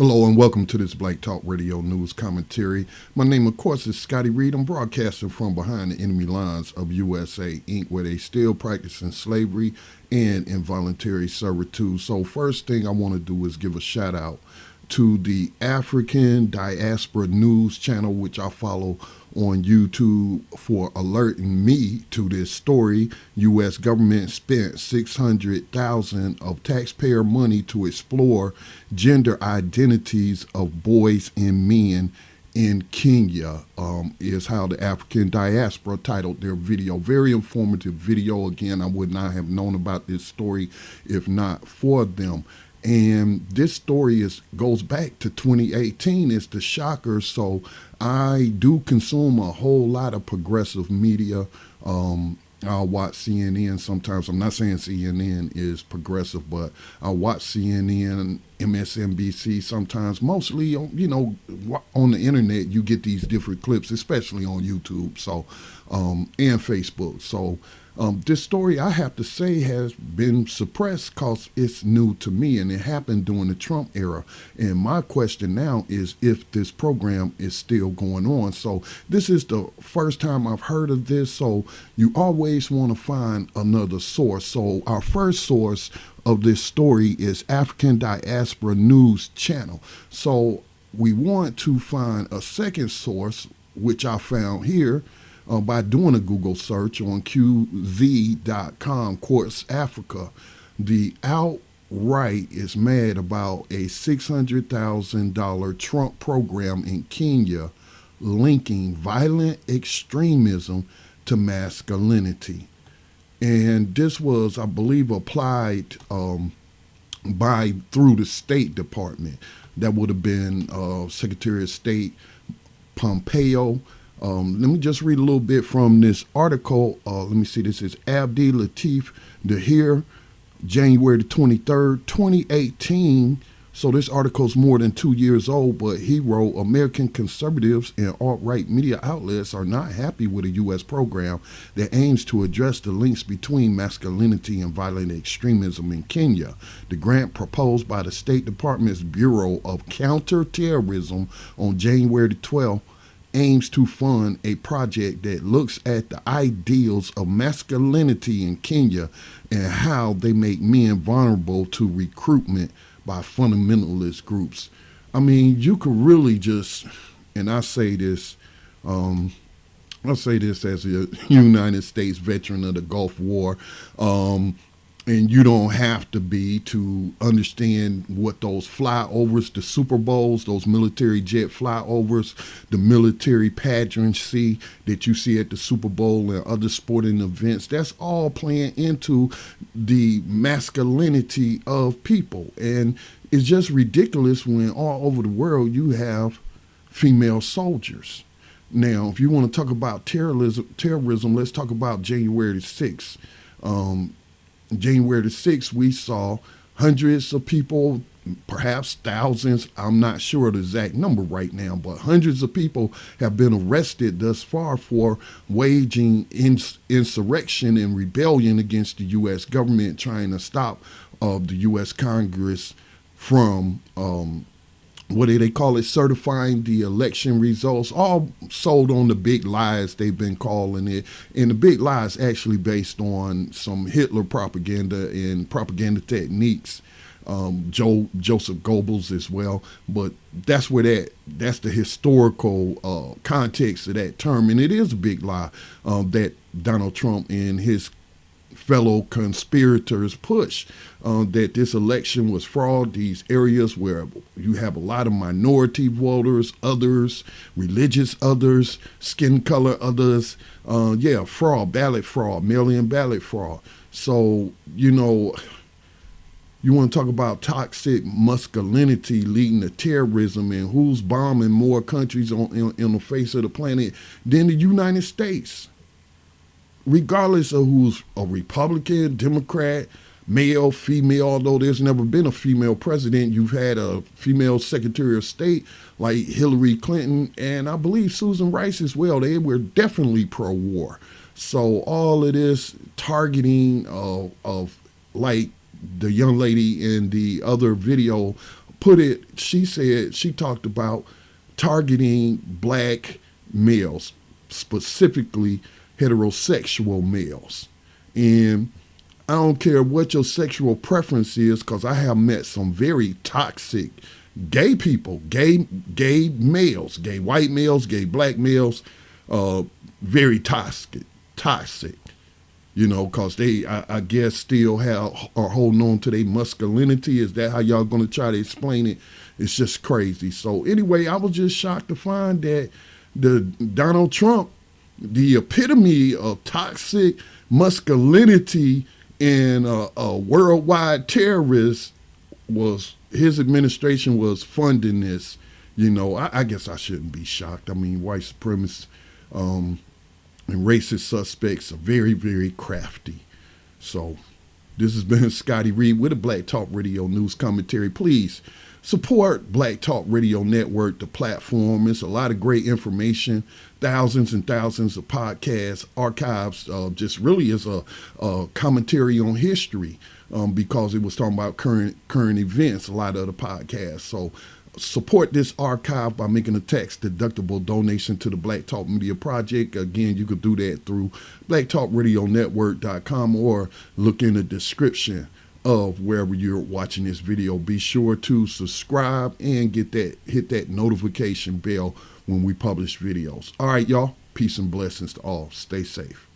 Hello and welcome to this Black Talk Radio News Commentary. My name, of course, is Scotty Reed. I'm broadcasting from behind the enemy lines of USA Inc., where they still practicing slavery and involuntary servitude. So first thing I want to do is give a shout out to the African Diaspora News channel, which I follow on YouTube, for alerting me to this story. U.S. government spent $600,000 of taxpayer money to explore gender identities of boys and men in Kenya, is how the African Diaspora titled their video. Very informative video. Again, I would not have known about this story if not for them. And this story goes back to 2018. It's the shocker. So I do consume a whole lot of progressive media. I'll watch CNN sometimes. I'm not saying CNN is progressive, but I'll watch CNN, MSNBC sometimes. Mostly, on the internet, you get these different clips, especially on YouTube. So, and Facebook. So, this story, I have to say, has been suppressed because it's new to me, and it happened during the Trump era. And my question now is if this program is still going on. So this is the first time I've heard of this, so you always want to find another source. So our first source of this story is African Diaspora News Channel. So we want to find a second source, which I found here, by doing a Google search on QZ.com, Quartz Africa. The outright is mad about a $600,000 Trump program in Kenya linking violent extremism to masculinity. And this was, I believe, applied through the State Department. That would have been Secretary of State Pompeo. Let me just read a little bit from this article. Let me see. This is Abdi Latif Dahir, January the 23rd, 2018. So this article is more than 2 years old, but he wrote, American conservatives and alt-right media outlets are not happy with a U.S. program that aims to address the links between masculinity and violent extremism in Kenya. The grant proposed by the State Department's Bureau of Counterterrorism on January the 12th aims to fund a project that looks at the ideals of masculinity in Kenya and how they make men vulnerable to recruitment by fundamentalist groups. I mean, you could really just, and I say this as a United States veteran of the Gulf War, and you don't have to be to understand what those flyovers, the Super Bowls, those military jet flyovers, the military pageantry that you see at the Super Bowl and other sporting events, that's all playing into the masculinity of people. And it's just ridiculous when all over the world you have female soldiers. Now, if you want to talk about terrorism, let's talk about January 6th. January the 6th, we saw hundreds of people, perhaps thousands, I'm not sure the exact number right now, but hundreds of people have been arrested thus far for waging insurrection and rebellion against the U.S. government, trying to stop the U.S. Congress from what do they call it, certifying the election results, all sold on the big lies they've been calling it. And the big lies actually based on some Hitler propaganda and propaganda techniques, Joseph Goebbels as well. But that's that's the historical context of that term. And it is a big lie that Donald Trump and his fellow conspirators push, that this election was fraud. These areas where you have a lot of minority voters, others, religious others, skin color others, fraud, ballot fraud, mail-in ballot fraud. So, you want to talk about toxic masculinity leading to terrorism, and who's bombing more countries on the face of the planet than the United States? Regardless of who's a Republican, Democrat, male, female, although there's never been a female president, you've had a female Secretary of State like Hillary Clinton, and I believe Susan Rice as well. They were definitely pro-war. So all of this targeting of like the young lady in the other video she said, she talked about targeting black males, specifically heterosexual males. And I don't care what your sexual preference is, because I have met some very toxic gay people, gay males, gay white males, gay black males, very toxic. You know, because they, I guess, still are holding on to their masculinity. Is that how y'all going to try to explain it? It's just crazy. So anyway, I was just shocked to find that the Donald Trump, the epitome of toxic masculinity and a worldwide terrorist, was his administration was funding this. You know, I guess I shouldn't be shocked. I mean, white supremacists and racist suspects are very, very crafty. So this has been Scotty Reed with a Black Talk Radio News Commentary. Please support Black Talk Radio Network, the platform. It's a lot of great information, thousands and thousands of podcasts, archives, just really is a commentary on history, because it was talking about current events, a lot of the podcasts. So support this archive by making a tax-deductible donation to the Black Talk Media Project. Again, you could do that through blacktalkradionetwork.com or look in the description of wherever you're watching this video. Be sure to subscribe and hit that notification bell when we publish videos. All right, y'all. Peace and blessings to all. Stay safe.